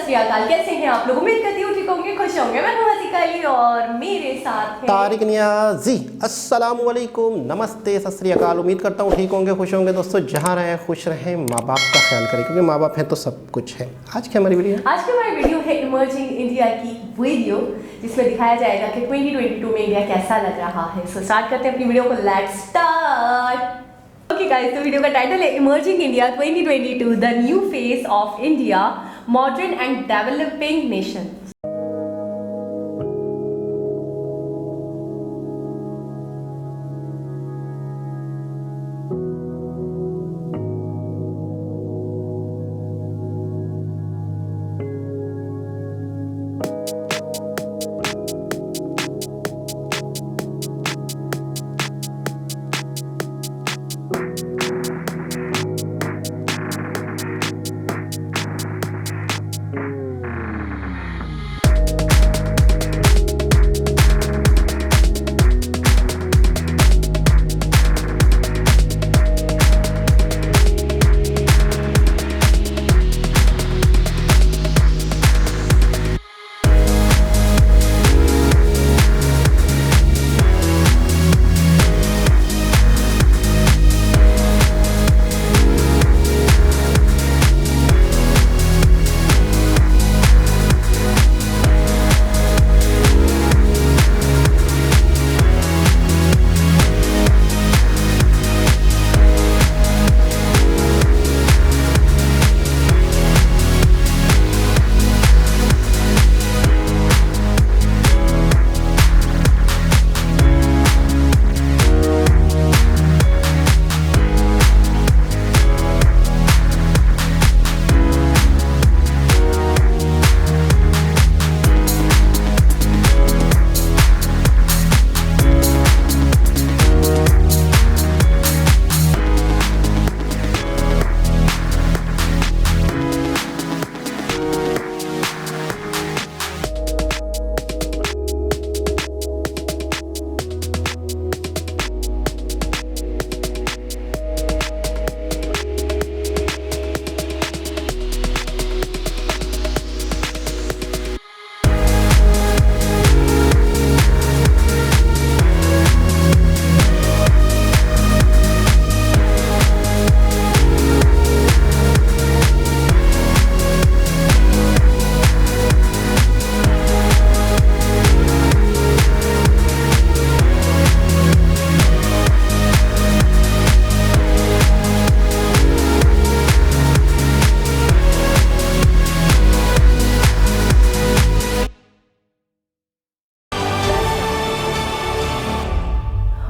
श्री अकाल। कैसे हैं आप लोग? उम्मीद करती हूँ ठीक होंगे, खुश होंगे। मैं हूँ हसीका अली और मेरे साथ हैं तारिक नियाजी। अस्सलामु अलैकुम, नमस्ते, सत श्री अकाल। उम्मीद करता हूँ ठीक होंगे, खुश होंगे। दोस्तों जहाँ रहें खुश रहें, माँ बाप का ख्याल करें क्योंकि माँ बाप हैं तो सब कुछ है। आज की हमारी वीडियो है इमर्जिंग इंडिया की वीडियो, जिसमें दिखाया जाएगा कि 2022 में इंडिया कैसा लग रहा है। सो स्टार्ट करते हैं अपनी वीडियो को। Let's start. ओके गाइस, तो वीडियो का टाइटल है emerging India 2022 the new face of India, modern and developing nation.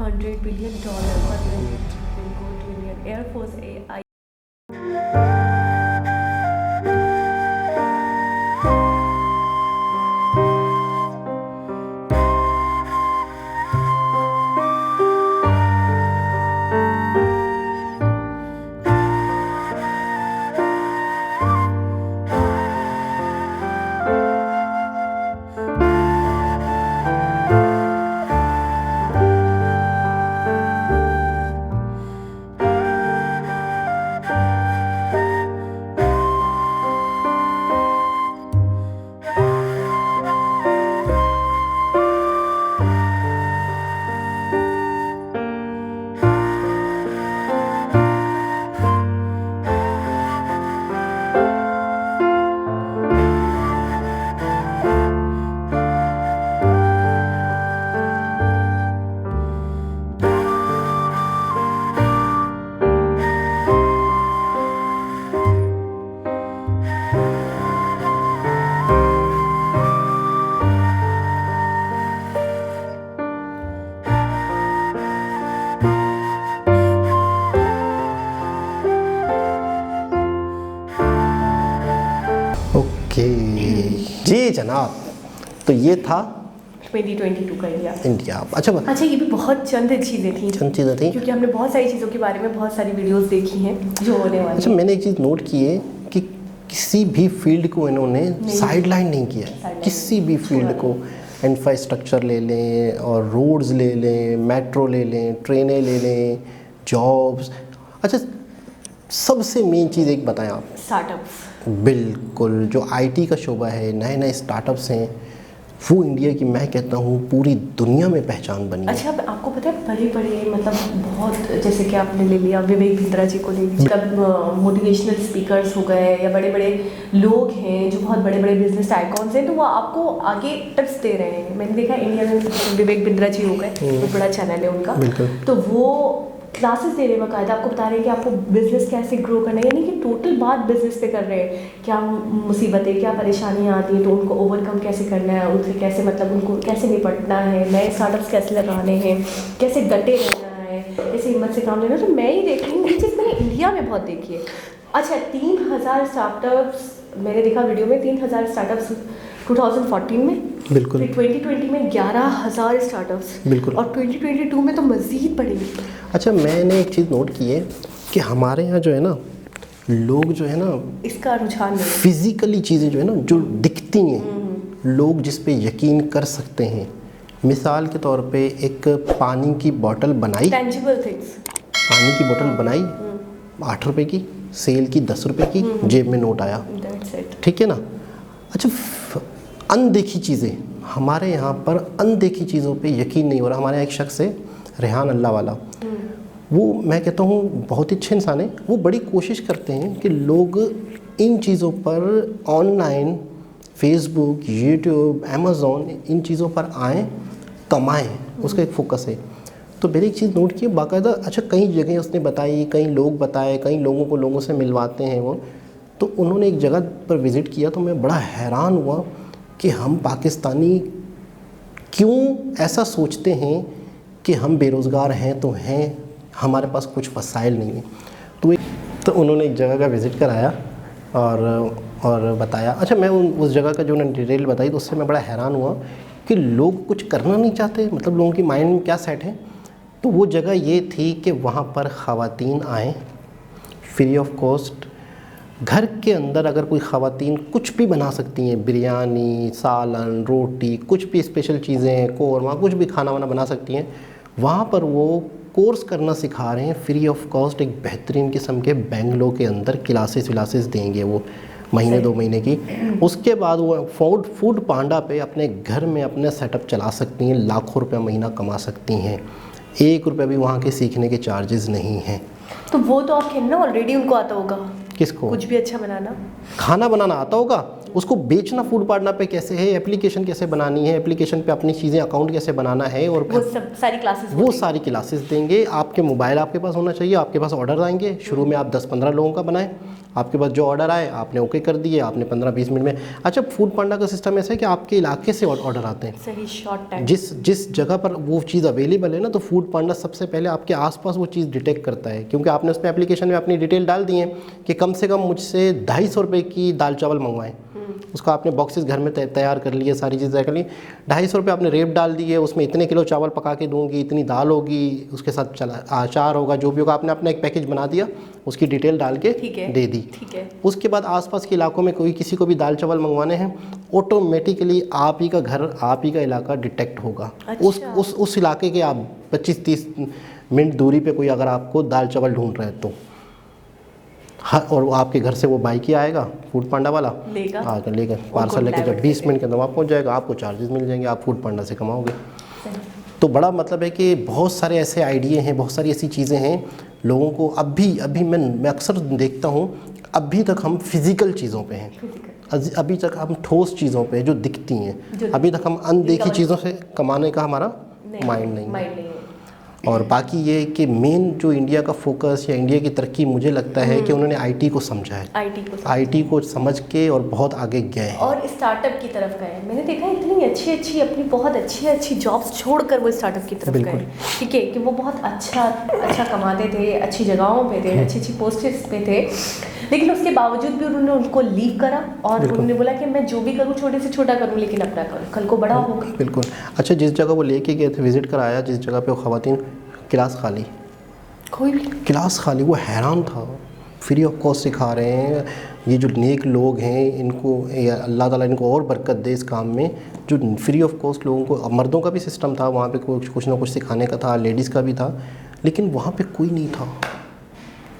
$100 billion budget will go to Indian Air Force AI. Okay जी जनाब, तो ये था 2022 का इंडिया। अच्छा, ये भी बहुत चंद चीज़ें थी क्योंकि हमने बहुत सारी चीज़ों के बारे में बहुत सारी वीडियोस देखी हैं जो होने वाली। अच्छा, मैंने एक चीज़ नोट की है कि किसी भी फील्ड को इन्होंने साइडलाइन नहीं किया। किसी भी फील्ड को, इंफ्रास्ट्रक्चर ले लें और रोड्स ले लें, मेट्रो ले लें, ट्रेनें ले लें, जॉब्स, अच्छा सबसे मेन चीज़ एक बताएं आप। स्टार्टअप्स। बिल्कुल, जो आईटी का शोबा है, नए नए स्टार्टअप्स हैं, वो इंडिया की मैं कहता हूँ पूरी दुनिया में पहचान बनी है। अच्छा, अब आपको पता है बड़े बड़े मतलब बहुत, जैसे कि आपने ले लिया विवेक बिंद्रा जी को ले लीजिए, तब मोटिवेशनल स्पीकर्स हो गए या बड़े बड़े लोग हैं जो बहुत बड़े बड़े बिजनेस आइकॉन्स हैं, तो वो आपको आगे टिप्स दे रहे हैं। मैंने देखा इंडिया में विवेक बिंद्रा जी हो गए, बहुत बड़ा चैनल है उनका, तो वो क्लासेस दे रहे हैं बाकायदा, आपको बता रहे हैं कि आपको बिजनेस कैसे ग्रो करना है, यानी कि टोटल बात बिजनेस पे कर रहे हैं। क्या मुसीबतें, क्या परेशानियाँ आती हैं तो उनको ओवरकम कैसे करना है, उनसे कैसे मतलब उनको कैसे निपटना है, नए स्टार्टअप्स कैसे लगाने हैं, कैसे डटे रहना है, कैसे हिम्मत से काम लेना है। तो मैं ही देख रही हूँ, ये चीज़ मैंने इंडिया में बहुत देखी है। अच्छा, 3000 स्टार्टअप्स मैंने देखा वीडियो में, 3000 स्टार्टअप्स 2014 में, बिल्कुल, फिर 2020 में 11,000 स्टार्टअप्स, बिल्कुल, और 2022 में तो मज़ीद बढ़ेंगे। अच्छा, मैंने एक चीज़ नोट की है कि हमारे यहाँ जो है ना, लोग जो है ना, इसका रुझान नहीं, फिजिकली चीज़ें जो है ना, जो दिखती हैं, लोग जिस पे यकीन कर सकते हैं। मिसाल के तौर पे एक पानी की बोतल बनाई, टेंजिबल थिंग्स, पानी की बोतल बनाई 8 रुपए की, सेल की 10 रुपए की, जेब में नोट आया, ठीक है ना। अच्छा, अनदेखी चीज़ें, हमारे यहाँ पर अनदेखी चीज़ों पे यकीन नहीं हो रहा। हमारे यहाँ एक शख्स है, रेहान अल्लाह वाला, वो मैं कहता हूँ बहुत ही अच्छे इंसान है। वो बड़ी कोशिश करते हैं कि लोग इन चीज़ों पर ऑनलाइन, फेसबुक, यूट्यूब, अमेज़ॉन, इन चीज़ों पर आएँ, कमाएँ, उसका एक फोकस है। तो मैंने एक चीज़ नोट की बाकायदा, अच्छा कई जगह उसने बताई, कई लोग बताए, कई लोगों को लोगों से मिलवाते हैं वो। तो उन्होंने एक जगह पर विज़िट किया तो मैं बड़ा हैरान हुआ कि हम पाकिस्तानी क्यों ऐसा सोचते हैं कि हम बेरोज़गार हैं तो हैं, हमारे पास कुछ वसाइल नहीं है। तो उन्होंने एक जगह का विज़िट कराया और बताया। अच्छा, मैं उस जगह का जो उन्होंने डिटेल बताई तो उससे मैं बड़ा हैरान हुआ कि लोग कुछ करना नहीं चाहते, मतलब लोगों की माइंड में क्या सेट है। तो वो जगह ये थी कि वहाँ पर ख़वातीन आएँ फ्री ऑफ कॉस्ट। घर के अंदर अगर कोई ख़वातीन कुछ भी बना सकती हैं, बिरयानी, सालन, रोटी, कुछ भी स्पेशल चीज़ें, कोरमा, कुछ भी खाना वाना बना सकती हैं, वहाँ पर वो कोर्स करना सिखा रहे हैं फ्री ऑफ कॉस्ट। एक बेहतरीन किस्म के बेंगलोर के अंदर क्लासेस देंगे वो, महीने 2 महीने की। उसके बाद वो फूड पांडा पे अपने घर में अपने सेटअप चला सकती हैं, लाखों रुपये महीना कमा सकती हैं। 1 रुपये भी वहाँ के सीखने के चार्जेस नहीं हैं। तो वो तो आप कहना ऑलरेडी उनको आता होगा, किसको? कुछ भी अच्छा बनाना, खाना बनाना आता होगा, उसको बेचना फूड पार्टनर पे कैसे है, एप्लीकेशन कैसे बनानी है, एप्लीकेशन पे अपनी चीज़ें अकाउंट कैसे बनाना है, और वो सब सारी क्लासेस देंगे। आपके मोबाइल आपके पास होना चाहिए, आपके पास ऑर्डर आएंगे। शुरू में आप 10-15 लोगों का बनाएं, आपके पास जो ऑर्डर आए आपने ओके कर दिए, आपने 15-20 मिनट में। अच्छा, फूड पांडा का सिस्टम ऐसा है कि आपके इलाके से ऑर्डर आते हैं, सही शॉर्ट टाइम, जिस जगह पर वो चीज़ अवेलेबल है ना, तो फूड पांडा सबसे पहले आपके आसपास वो चीज़ डिटेक्ट करता है, क्योंकि आपने उसमें एप्लीकेशन में अपनी डिटेल डाल दी है कि कम से कम मुझसे 250 रुपये की दाल चावल मंगवाएं। उसका आपने बॉक्सेस घर में तैयार कर लिए, सारी चीज़ तैयार कर ली, 250 रुपये आपने रेट डाल दिए, उसमें इतने किलो चावल पका के दूंगी, इतनी दाल होगी, उसके साथ अचार होगा, जो भी होगा, आपने अपना एक पैकेज बना दिया, उसकी डिटेल डाल के दे दी। ठीक है। उसके बाद आसपास के इलाकों में कोई किसी को भी दाल चावल मंगवाने हैं, ऑटोमेटिकली आप ही का घर, आप ही का इलाका डिटेक्ट होगा। अच्छा। उस इलाके के आप 25-30 मिनट दूरी पे कोई अगर आपको दाल चावल ढूंढ रहे हैं तो और आपके घर से वो बाइक ही आएगा, फूड पांडा वाला लेगा पार्सल लेके, जब 20 मिनट के अंदर आप पहुँच जाएगा, आपको चार्जेस मिल जाएंगे, आप फूड पांडा से कमाओगे। तो बड़ा मतलब है कि बहुत सारे ऐसे आइडिए हैं, बहुत सारी ऐसी चीज़ें हैं लोगों को। अभी मैं अक्सर देखता हूँ, अभी तक हम फिज़िकल चीज़ों पे हैं, अभी तक हम ठोस चीज़ों पे जो दिखती हैं, अभी तक हम अनदेखी चीज़ों से कमाने का हमारा माइंड नहीं है। और बाकी ये कि मेन जो इंडिया का फोकस या इंडिया की तरक्की, मुझे लगता है कि उन्होंने आईटी को समझा है, आईटी को समझ के और बहुत आगे गए हैं और स्टार्टअप की तरफ गए। मैंने देखा है इतनी अच्छी अपनी बहुत अच्छी जॉब्स छोड़कर वो स्टार्टअप की तरफ गए, ठीक है, कि वो बहुत अच्छा कमाते थे, अच्छी जगहों पे थे, अच्छी पोस्ट्स पे थे, लेकिन उसके बावजूद भी उन्होंने उनको लीव करा और उन्होंने बोला कि मैं जो भी करूँ छोटे से छोटा करूँ, लेकिन अपना कल को बड़ा होगा। बिल्कुल। अच्छा, जिस जगह वो लेके गए थे, विजिट कराया, जिस जगह पे वो ख़वातीन, क्लास खाली, कोई भी क्लास खाली, वो हैरान था। फ्री ऑफ कॉस्ट सिखा रहे हैं, ये जो नेक लोग हैं इनको अल्लाह ताला इनको और बरकत दे इस काम में, जो फ्री ऑफ कॉस्ट लोगों को, मर्दों का भी सिस्टम था वहाँ पे, कुछ ना कुछ सिखाने का था, लेडीज़ का भी था, लेकिन वहाँ पे कोई नहीं था,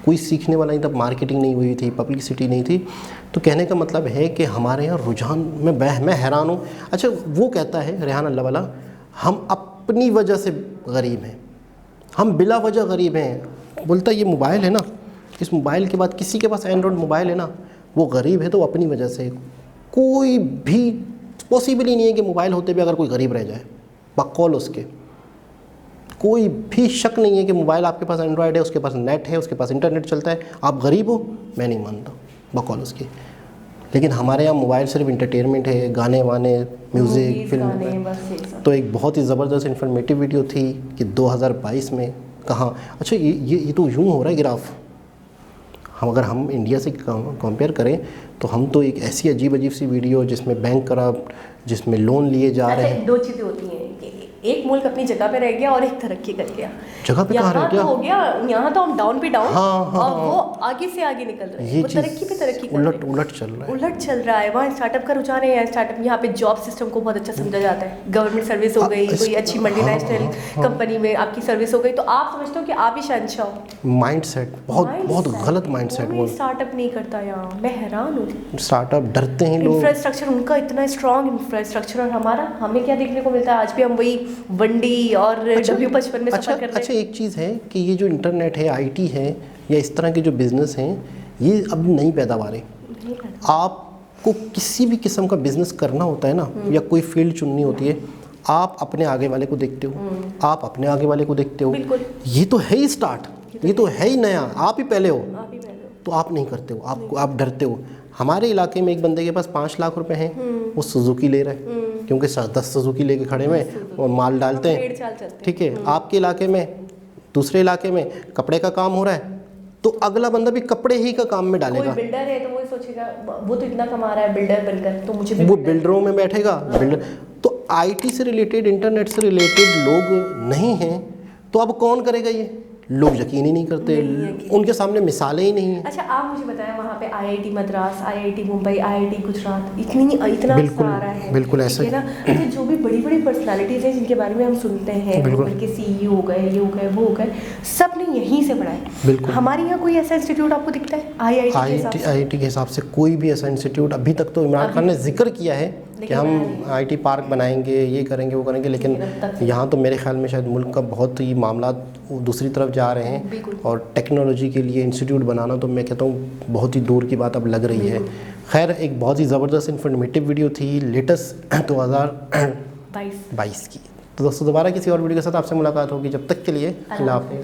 कोई सीखने वाला नहीं था, मार्केटिंग नहीं हुई थी, पब्लिसिटी नहीं थी। तो कहने का मतलब है कि हमारे यहाँ रुझान में मैं हैरान हूँ। अच्छा, वो कहता है रेहान अल्लाह वाला, हम अपनी वजह से गरीब हैं, हम बिला वजह गरीब हैं। बोलता ये मोबाइल है ना, इस मोबाइल के बाद किसी के पास एंड्रॉयड मोबाइल है ना, वो गरीब है तो वो अपनी वजह से। कोई भी पॉसिबल ही नहीं है कि मोबाइल होते भी अगर कोई गरीब रह जाए, बकौल उसके। कोई भी शक नहीं है कि मोबाइल आपके पास एंड्रॉयड है, उसके पास नेट है, उसके पास इंटरनेट चलता है, आप गरीब हो, मैं नहीं मानता, बकौल उसकी। लेकिन हमारे यहाँ मोबाइल सिर्फ इंटरटेनमेंट है, गाने वाने, म्यूज़िक, फिल्म। तो एक बहुत ही ज़बरदस्त इन्फॉर्मेटिव वीडियो थी कि 2022 में कहाँ। अच्छा, ये तो यूँ हो रहा है ग्राफ। हम इंडिया से कंपेयर करें तो हम तो एक ऐसी अजीब सी वीडियो जिसमें बैंक करप्ट, जिसमें लोन लिए जा रहे हैं। दो चीज़ें होती हैं, एक मुल्क अपनी जगह पे रह गया और एक तरक्की कर गया। जगह पे कहाँ रह गया? तो हो गया, यहाँ तो हम डाउन पे डाउन, हाँ, और वो आगे से आगे निकल रहे हैं, वो तरक्की पे तरक्की कर उलट चल रहा है, उलट चल रहा है। वहाँ स्टार्टअप का रुझान है, स्टार्टप यहाँ पे जॉब सिस्टम को बहुत अच्छा समझा जाता है। गवर्नमेंट सर्विस हो गई, कोई अच्छी मल्टीनेशनल कंपनी में आपकी सर्विस हो गई, तो आप समझते हो कि आप ही शहंशाह हो। माइंडसेट बहुत गलत माइंडसेट। वो स्टार्टअप नहीं करता यहाँ, मैं हैरान हूँ। स्टार्टअप डरते हैं लोग। इंफ्रास्ट्रक्चर उनका इतना स्ट्रॉन्ग इंफ्रास्ट्रक्चर, और हमारा हमें क्या देखने को मिलता है? आज भी हम वही वंडी और W55 में सफर कर रहे हैं। अच्छा, एक चीज़ है कि ये जो इंटरनेट है, IT है, या इस तरह के जो बिज़नेस हैं, ये अब नई पैदावार है। आपको किसी भी किस्म का बिज़नेस करना होता है ना, या कोई फील्ड चुननी होती है, आप अपने आगे वाले को देखते हो, आप अपने आगे वाले को देखते हो। ये तो है ही स्टार्ट, ये तो है ही नया, आप ही पहले हो, तो आप नहीं करते हो, आप डरते हो। हमारे इलाके में एक बंदे के पास 5 लाख रुपए हैं, वो सुजुकी ले रहा है, क्योंकि 10 सुजुकी लेके खड़े हुए और माल डालते हैं, ठीक है। आपके इलाके में, दूसरे इलाके में कपड़े का काम हो रहा है, तो अगला बंदा भी कपड़े ही का काम में डालेगा। कोई बिल्डर है तो वो सोचेगा वो तो इतना कमा रहा है बिल्डर बनकर, तो मुझे भी वो बिल्डरों में बैठेगा। बिल्डर तो IT से रिलेटेड, इंटरनेट से रिलेटेड लोग नहीं हैं, तो अब कौन करेगा ये? लोग यकीन ही नहीं करते, उनके सामने मिसालें ही नहीं हैं। अच्छा, आप मुझे बताएं, वहाँ पे IIT Madras, IIT Mumbai, IIT Gujarat, इतना सारा है, बिल्कुल ऐसा है ना। तो जो भी बड़ी बड़ी पर्सनालिटीज़ हैं जिनके बारे में हम सुनते हैं, उनके CEO हो गए, ये हो गए, वो हो गए, सब ने यहीं से पढ़ा है। हमारे यहाँ कोई ऐसा इंस्टीट्यूट आपको दिखता है IIT के हिसाब से? कोई भी ऐसा इंस्टीट्यूट अभी तक तो इमरान खान ने जिक्र किया है कि हम IT पार्क बनाएंगे, ये करेंगे, वो करेंगे, लेकिन यहाँ तो मेरे ख्याल में शायद मुल्क का बहुत ही मामला दूसरी तरफ जा रहे हैं, और टेक्नोलॉजी के लिए इंस्टीट्यूट बनाना तो मैं कहता हूँ बहुत ही दूर की बात अब लग रही है। खैर, एक बहुत ही ज़बरदस्त इन्फॉर्मेटिव वीडियो थी, लेटेस्ट 2022 की। तो दोस्तों, दोबारा किसी और वीडियो के साथ आपसे मुलाकात होगी, जब तक के लिए अल्लाह हाफ़िज़।